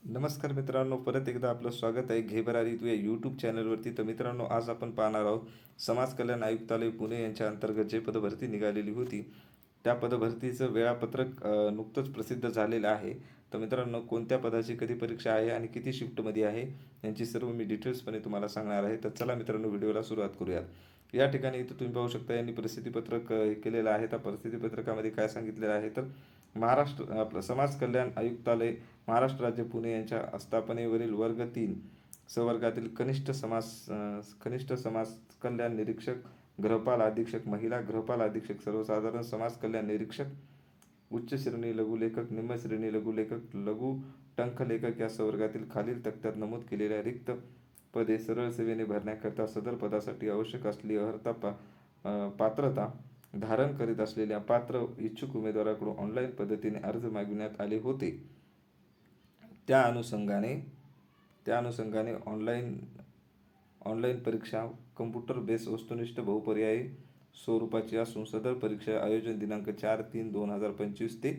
नमस्कार मित्रांनो, परत एकदा आपलं स्वागत आहे घे भरारी तू या यूट्यूब चॅनलवरती. तर मित्रांनो, आज आपण पाहणार आहोत समाज कल्याण आयुक्तालय पुणे यांच्या अंतर्गत जे पदभरती निघालेली होती त्या पदभरतीचं वेळापत्रक नुकतंच प्रसिद्ध झालेलं आहे. तर मित्रांनो, कोणत्या पदाची कधी परीक्षा आहे आणि किती शिफ्टमध्ये आहे यांची सर्व मी डिटेल्सपणे तुम्हाला सांगणार आहे. तर चला मित्रांनो, व्हिडिओला सुरुवात करूयात. या ठिकाणी इथं तुम्ही पाहू शकता, यांनी प्रसिद्धीपत्रक केलेलं आहे. त्या प्रसिद्धीपत्रकामध्ये काय सांगितलेलं आहे तर महाराष्ट्र आपलं समाज कल्याण आयुक्तालय महाराष्ट्र राज्य पुणे यांच्या आस्थापनेवरील वर्ग 3 संवर्गातील कनिष्ठ समाज कल्याण निरीक्षक, गृहपाल अधीक्षक महिला, गृहपाल अधीक्षक सर्वसाधारण, समाज कल्याण निरीक्षक उच्च श्रेणी लघुलेखक, निम्न श्रेणी लघुलेखक, लघु टंकलेखक या संवर्गातील खालील तक्त्यात नमूद केलेल्या रिक्त पदे सरळ सेवेने भरण्याकरता सदर पदासाठी आवश्यक असलेली पात्रता धारण करीत असलेल्या पात्र इच्छुक उमेदवाराकडून ऑनलाईन पद्धतीने अर्ज मागविण्यात आले होते. त्या अनुषंगाने ऑनलाईन परीक्षा कम्प्युटर बेस वस्तुनिष्ठ बहुपर्यायी स्वरूपाची असून सदर परीक्षा आयोजन दिनांक 4/3/2025 ते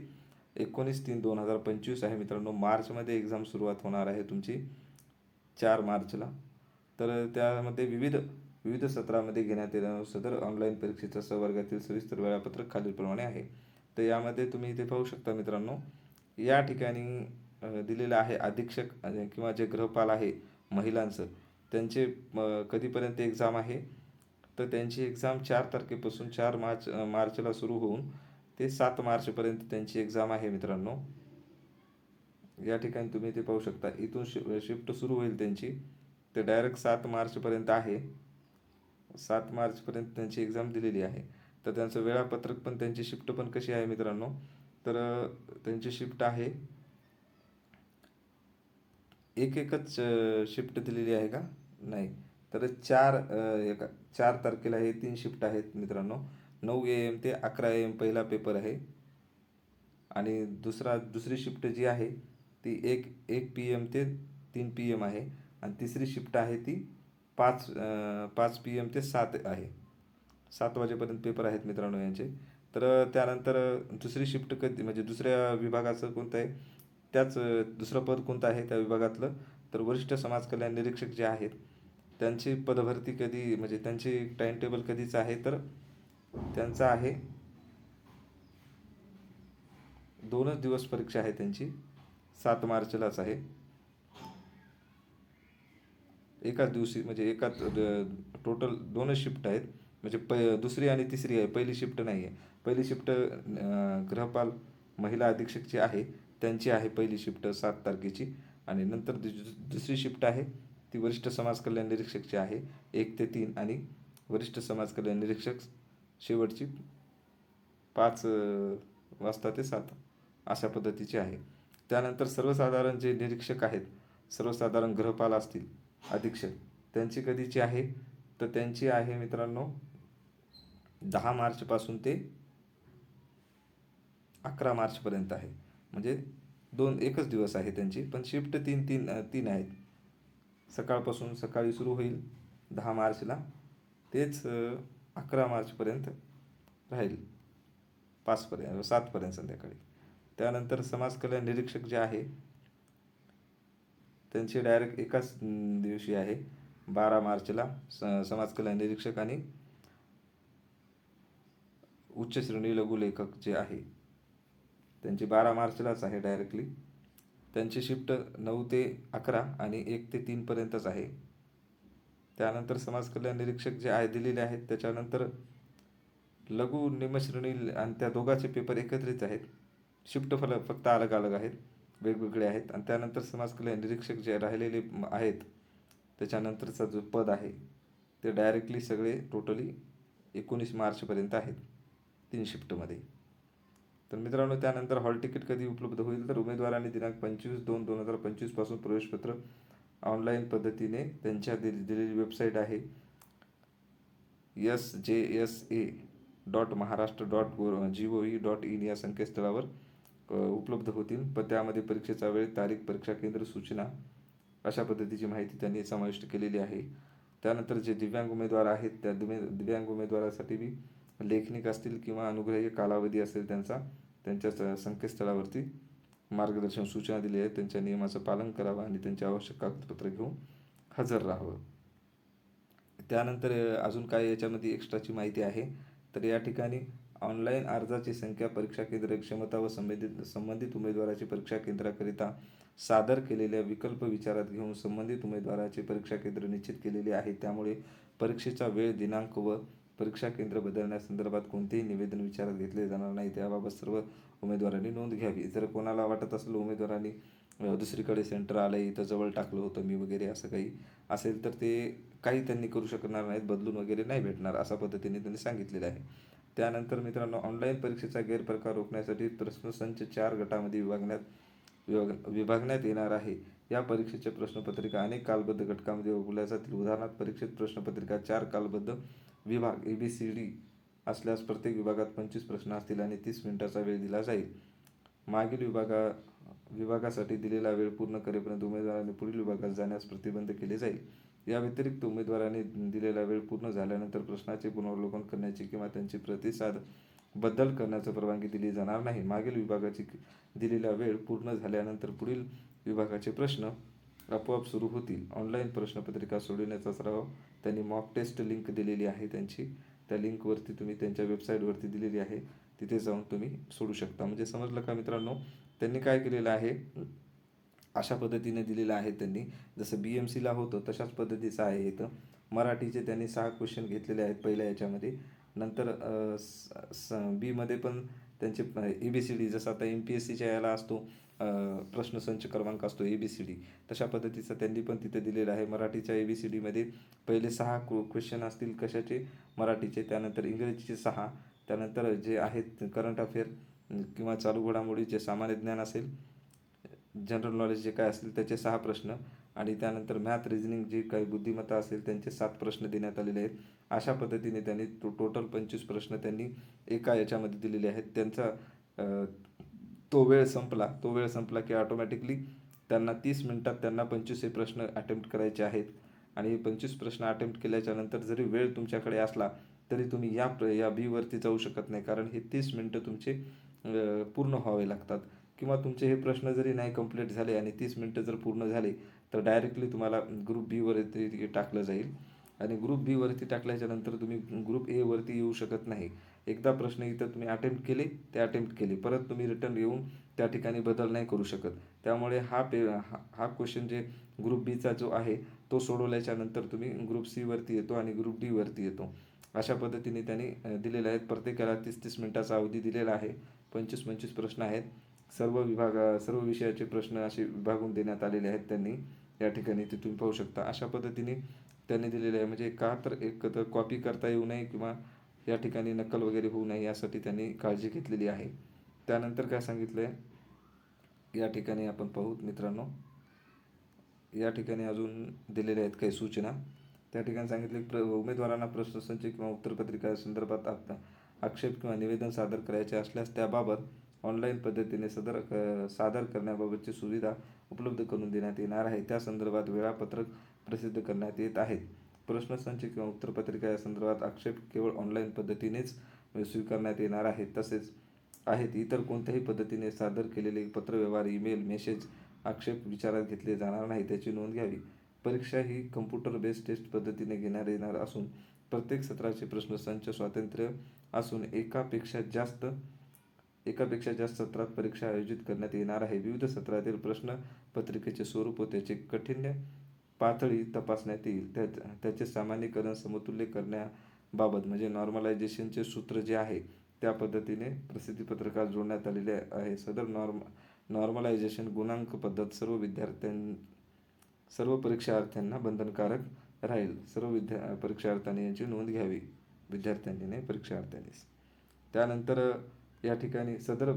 19/3/2025 आहे. मित्रांनो, मार्चमध्ये एक्झाम सुरुवात होणार आहे तुमची 4 मार्चला. तर त्यामध्ये विविध सत्रामध्ये घेण्यात येणाऱ्या सदर ऑनलाईन परीक्षेच्या संवर्गातील सविस्तर वेळापत्रक खालीलप्रमाणे आहे. तर यामध्ये तुम्ही इथे पाहू शकता मित्रांनो, या ठिकाणी दिलेलं आहे अधीक्षक किंवा जे गृहपाल आहे महिलांचं, त्यांचे कधीपर्यंत एक्झाम आहे तर त्यांची एक्झाम 4 तारखेपासून 4 मार्चला सुरू होऊन ते 7 मार्चपर्यंत त्यांची एक्झाम आहे मित्रांनो. या ठिकाणी तुम्ही ते पाहू शकता, इथून शिफ्ट सुरू होईल त्यांची, ते डायरेक्ट 7 मार्चपर्यंत आहे. 7 मार्चपर्यंत त्यांची एक्झाम दिलेली आहे. तर त्यांचं वेळापत्रक पण, त्यांची शिफ्ट पण कशी आहे मित्रांनो, तर त्यांची शिफ्ट आहे एकच शिफ्ट दिलेली आहे का, नाही तर 4 तारखेला हे 3 शिफ्ट आहेत मित्रांनो. 9 AM ते 11 AM पहिला पेपर आहे आणि दुसरी शिफ्ट जी आहे ती 1 PM ते 3 PM आहे आणि तिसरी शिफ्ट आहे ती 5 PM ते 7 आहे. 7 वाजेपर्यंत पेपर आहेत मित्रांनो यांचे. तर त्यानंतर दुसरी शिफ्ट कधी, म्हणजे दुसऱ्या विभागाचं कोणतं आहे, दुसरं पद कोणतं आहे त्या विभागातलं, तर वरिष्ठ समाज कल्याण निरीक्षक जे आहेत त्यांची पदभरती कधी, म्हणजे त्यांची टाइम टेबल कधीच आहे तर त्यांचं आहे 2च दिवस परीक्षा आहे त्यांची, 7 मार्चलाच आहे. एकाच दिवशी, म्हणजे टोटल 2च शिफ्ट आहेत, म्हणजे दुसरी आणि तिसरी आहे, पहिली शिफ्ट नाही आहे. पहिली शिफ्ट गृहपाल महिला अधीक्षकची आहे, त्यांची आहे पहिली शिफ्ट 7 तारखेची. आणि नंतर दुसरी शिफ्ट आहे ती वरिष्ठ समाज कल्याण निरीक्षकची आहे 1 ते 3, आणि वरिष्ठ समाज कल्याण निरीक्षक शेवटची 5 वाजता ते 7 अशा पद्धतीची आहे. त्यानंतर सर्वसाधारण जे निरीक्षक आहेत, सर्वसाधारण गृहपाल असतील अधीक्षक, त्यांची कधीची आहे तर त्यांची आहे मित्रांनो 10 मार्चपासून ते 11 मार्चपर्यंत आहे. म्हणजे एकच दिवस आहे त्यांची, पण शिफ्ट तीन आहेत. सकाळपासून सकाळी सुरू होईल 10 मार्चला, तेच 11 मार्चपर्यंत राहील 7पर्यंत संध्याकाळी. त्यानंतर समाज कल्याण निरीक्षक जे आहे त्यांची डायरेक्ट एकाच दिवशी आहे 12 मार्चला. समाज कल्याण निरीक्षक आणि उच्च श्रेणी लघुलेखक जे आहे त्यांची 12 मार्चलाच आहे डायरेक्टली. त्यांची शिफ्ट 9 ते 11 आणि 1 ते 3पर्यंतच आहे. त्यानंतर समाज कल्याण निरीक्षक जे आहे दिलेले आहेत, त्याच्यानंतर लघु निमश्रेणी आणि त्या दोघांचे पेपर एकत्रित आहेत. शिफ्ट फक्त अलग अलग आहेत, वेगवेगळे आहेत. आणि त्यानंतर समाज कल्याण निरीक्षक जे राहिलेले आहेत त्याच्यानंतरचा जो पद आहे ते डायरेक्टली सगळे टोटली 19 मार्चपर्यंत आहेत 3 शिफ्टमध्ये. तर मित्रांनो, त्यानंतर हॉल तिकीट कधी उपलब्ध होईल तर उमेदवारांनी दिनांक 25/2/2025 पासून प्रवेशपत्र ऑनलाईन पद्धतीने त्यांच्या दिलेली वेबसाईट आहे sjsa.maharashtra.gov.in या संकेतस्थळावर उपलब्ध होतील. पण त्यामध्ये परीक्षेचा वेळ, तारीख, परीक्षा केंद्र, सूचना अशा पद्धतीची माहिती त्यांनी समाविष्ट केलेली आहे. त्यानंतर जे दिव्यांग उमेदवार आहेत त्या दिव्यांग उमेदवारासाठी बी लेखनिक असतील किंवा अनुग्रहीय कालावधी असेल त्यांच्या संकेतस्थळावरती मार्गदर्शन सूचना दिली आहे त्यांच्या नियमाचं पालन करावं आणि त्यांचे आवश्यक कागदपत्र घेऊन हजर राहावं. त्यानंतर अजून काय याच्यामध्ये एक्स्ट्राची माहिती आहे, तर या ठिकाणी ऑनलाईन अर्जाची संख्या, परीक्षा केंद्र क्षमता व संबंधित उमेदवाराची परीक्षा केंद्राकरिता सादर केलेल्या विकल्प विचारात घेऊन संबंधित उमेदवाराचे परीक्षा केंद्र निश्चित केलेले आहे. त्यामुळे परीक्षेचा वेळ, दिनांक व परीक्षा केंद्र बदलण्यासंदर्भात कोणतेही निवेदन विचारात घेतले जाणार नाही. त्याबाबत सर्व उमेदवारांनी नोंद घ्यावी. जर कोणाला वाटत असेल उमेदवारांनी दुसरीकडे सेंटर आलं आहे, इथं जवळ टाकलं होतं मी वगैरे असं काही असेल, तर ते काही त्यांनी करू शकणार नाहीत, बदलून वगैरे नाही भेटणार अशा पद्धतीने त्यांनी सांगितलेलं आहे. त्यानंतर मित्रांनो, ऑनलाईन परीक्षेचा गैरप्रकार रोखण्यासाठी प्रश्नसंच 4 गटामध्ये विभागण्यात येणार आहे. या परीक्षेच्या प्रश्नपत्रिका अनेक कालबद्ध घटकांमध्ये विभागल्या जातील. उदाहरणार्थ, परीक्षेत प्रश्नपत्रिका 4 कालबद्ध विभाग ABCD असल्यास प्रत्येक विभागात 25 प्रश्न असतील आणि 30 मिनिटाचा वेळ दिला जाईल. मागील विभागासाठी दिलेला वेळ पूर्ण करेपर्यंत उमेदवारांनी पुढील विभागात जाण्यास प्रतिबंध केले जाईल. या व्यतिरिक्त उमेदवारांनी दिलेला वेळ पूर्ण झाल्यानंतर प्रश्नाचे पुनरावलोकन करण्याची किंवा त्यांचे प्रतिसाद बदल करण्याची परवानगी दिली जाणार नाही. मागील विभागाची दिलेला वेळ पूर्ण झाल्यानंतर पुढील विभागाचे प्रश्न आपोआप सुरू होतील. ऑनलाईन प्रश्नपत्रिका सोडवण्याचा सराव त्यांनी मॉक टेस्ट लिंक दिलेली आहे त्यांची, त्या लिंकवरती तुम्ही त्यांच्या वेबसाईटवरती दिलेली आहे, तिथे जाऊन तुम्ही सोडू शकता. म्हणजे समजलं का मित्रांनो, त्यांनी काय केलेलं आहे, अशा पद्धतीने दिलेलं आहे त्यांनी, जसं BMCला होतं तशाच पद्धतीचं आहे इथं. मराठीचे त्यांनी 6 क्वेश्चन घेतलेले आहेत पहिल्या याच्यामध्ये. नंतर बीमध्ये पण त्यांचे ABCD, जसं आता MPSCच्या याला असतो प्रश्नसंच क्रमांक असतो ABCD, तशा पद्धतीचं त्यांनी पण तिथे दिलेलं आहे. मराठीच्या ABCDमध्ये पहिले 6 क्वेश्चन असतील कशाचे, मराठीचे, त्यानंतर इंग्रजीचे 6, त्यानंतर जे आहेत करंट अफेअर किंवा चालू घडामोडी, जे सामान्य ज्ञान असेल, जनरल नॉलेज जे काय असेल त्याचे 6 प्रश्न, आणि त्यानंतर मॅथ, रिझनिंग जे काही बुद्धिमत्ता असेल त्यांचे 7 प्रश्न देण्यात आलेले आहेत. अशा पद्धतीने त्यांनी टोटल 25 प्रश्न त्यांनी एका याच्यामध्ये दिलेले आहेत. त्यांचा तो वेळ संपला की ऑटोमॅटिकली त्यांना 30 मिनिटात त्यांना 25 हे प्रश्न अटेम्प्ट करायचे आहेत. आणि 25 प्रश्न अटेम्प्ट केल्याच्या नंतर जरी वेळ तुमच्याकडे असला तरी तुम्ही या बीवरती जाऊ शकत नाही, कारण हे 30 मिनटं तुमचे पूर्ण व्हावे लागतात. किंवा तुमचे हे प्रश्न जरी नाही कंप्लीट झाले आणि 30 मिनटं जर पूर्ण झाले तर डायरेक्टली तुम्हाला ग्रुप बी वरती टाकलं जाईल. आणि ग्रुप बी वरती टाकल्याच्या नंतर तुम्ही ग्रुप ए वरती येऊ शकत नाही. एकदा प्रश्न इथं तुम्ही अटेम्प्ट केले, परत तुम्ही रिटर्न येऊन त्या ठिकाणी बदल नाही करू शकत. त्यामुळे हा क्वेश्चन जे ग्रुप बीचा जो आहे तो सोडवल्याच्या नंतर तुम्ही ग्रुप सी वरती येतो आणि ग्रुप डी वरती येतो. अशा पद्धतीने त्यांनी दिलेले आहेत. प्रत्येकाला 30-30 मिनिटाचा अवधी दिलेला आहे. 25-25 प्रश्न आहेत. सर्व विषयाचे प्रश्न असे विभागून देण्यात आलेले आहेत त्यांनी या ठिकाणी, ते तुम्ही पाहू शकता. अशा पद्धतीने त्यांनी दिलेले आहे. म्हणजे का तर एक तर कॉपी करता येऊ नये किंवा या ठिकाणी नक्कल वगैरे होऊ नये यासाठी त्यांनी काळजी घेतलेली आहे. त्यानंतर काय सांगितलं आहे या ठिकाणी आपण पाहूत मित्रांनो, या ठिकाणी अजून दिलेल्या आहेत काही सूचना. त्या ठिकाणी सांगितले उमेदवारांना प्रश्नसंच किंवा उत्तरपत्रिका संदर्भात आक्षेप किंवा निवेदन सादर करायचे असल्यास त्याबाबत ऑनलाईन पद्धतीने सादर करण्याबाबतची सुविधा उपलब्ध करून देण्यात येणार आहे. त्या संदर्भात वेळापत्रक प्रसिद्ध करण्यात येत आहेत. प्रश्नसंच किंवा उत्तरपत्रिका या संदर्भात आक्षेप केवळ ऑनलाईन पद्धतीनेच स्वीकारण्यात येणार आहेत. तसेच इतर कोणत्याही पद्धतीने सादर केलेले पत्रव्यवहार, ईमेल, मेसेज आक्षेप विचारात घेतले जाणार नाही, त्याची नोंद घ्यावी. परीक्षा ही कम्प्युटर बेस्ड टेस्ट पद्धतीने घेण्यात येणार असून प्रत्येक सत्राचे प्रश्नसंच स्वातंत्र्य असून एकापेक्षा जास्त सत्रात परीक्षा आयोजित करण्यात येणार आहे. विविध सत्रातील प्रश्नपत्रिकेचे स्वरूप व त्याचे काठिण्य पातळी तपासण्यात येईल. त्याचे सामान्यीकरण समतुल्य करण्याबाबत म्हणजे नॉर्मलायझेशनचे सूत्र जे आहे त्या पद्धतीने प्रसिद्धीपत्रकात जोडण्यात आलेले आहे. सदर नॉर्मलायझेशन गुणांक पद्धत सर्व परीक्षार्थ्यांना बंधनकारक राहील. सर्व परीक्षार्थ्यांनी याची नोंद घ्यावी, परीक्षार्थ्यांनीच. त्यानंतर या ठिकाणी सदर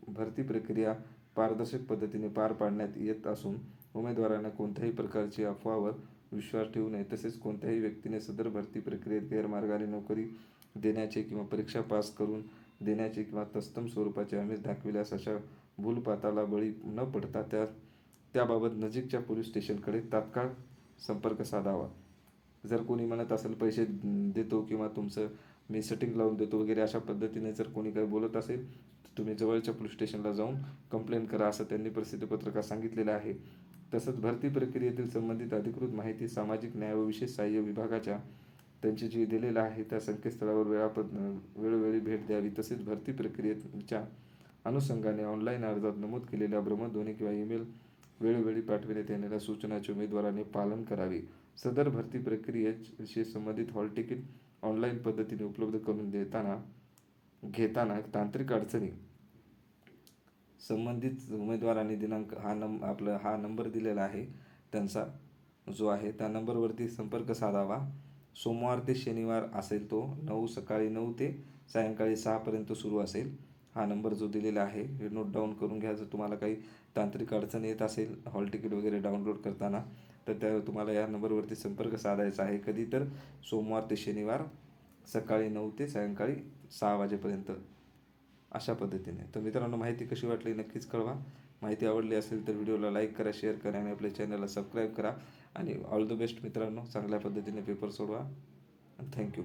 भरती प्रक्रिया पारदर्शक पद्धतीने पार पाडण्यात येत असून उमेदवारांना कोणत्याही प्रकारची अफवावर विश्वास ठेवू नये. तसेच कोणत्याही व्यक्तीने सदर भरती प्रक्रियेत गैरमार्गाने नोकरी देण्याचे किंवा परीक्षा पास करून देण्याचे किंवा तत्सम स्वरूपाचे आमिष दाखविल्यास अशा भूलपाताला बळी न पडता त्याबाबत नजीकच्या पोलीस स्टेशनकडे तात्काळ संपर्क साधावा. जर कोणी म्हणत असेल पैसे देतो किंवा तुमचं मी सेटिंग लावून देतो वगैरे अशा पद्धतीने जर कोणी काही बोलत असेल तुम्ही जवळच्या पोलीस स्टेशनला जाऊन कंप्लेंट करा, असं त्यांनी प्रसिद्धीपत्रकात सांगितलेलं आहे. तसंच भरती प्रक्रियेतील संबंधित अधिकृत माहिती सामाजिक न्याय व विशेष सहाय्य विभागाच्या त्यांची जी दिलेलं आहे त्या संकेतस्थळावर वेळोवेळी भेट द्यावी. तसेच भरती प्रक्रियेच्या अनुषंगाने ऑनलाईन अर्जात नमूद केलेल्या भ्रमणध्वनी किंवा ईमेल वेळोवेळी पाठविण्यात येणाऱ्या सूचनांचे उमेदवारांनी पालन करावे. सदर भरती प्रक्रियेशी संबंधित हॉल तिकीट ऑनलाईन पद्धतीने उपलब्ध करून घेताना तांत्रिक अडचणी संबंधित उमेदवारांनी दिनांक हा नंबर दिलेला आहे त्यांचा जो आहे त्या नंबरवरती संपर्क साधावा. सोमवार ते शनिवार असेल तो सकाळी 9 ते सायंकाळी 6 सुरू असेल. हा नंबर जो दिलेला आहे हे नोट डाऊन करून घ्या. जर तुम्हाला काही तांत्रिक अडचण येत असेल हॉल तिकीट वगैरे डाउनलोड करताना तर तुम्हाला या नंबरवरती संपर्क साधायचा आहे. कधी तर सोमवार ते शनिवार सकाळी 9 ते सायंकाळी 6 वाजेपर्यंत अशा पद्धतीने. तर मित्रांनो, माहिती कशी वाटली नक्कीच कळवा. माहिती आवडली असेल तर व्हिडिओला लाईक करा, शेअर करा आणि आपल्या चॅनलला सबस्क्राईब करा. आणि ऑल द बेस्ट मित्रांनो, चांगल्या पद्धतीने पेपर सोडवा. थँक्यू.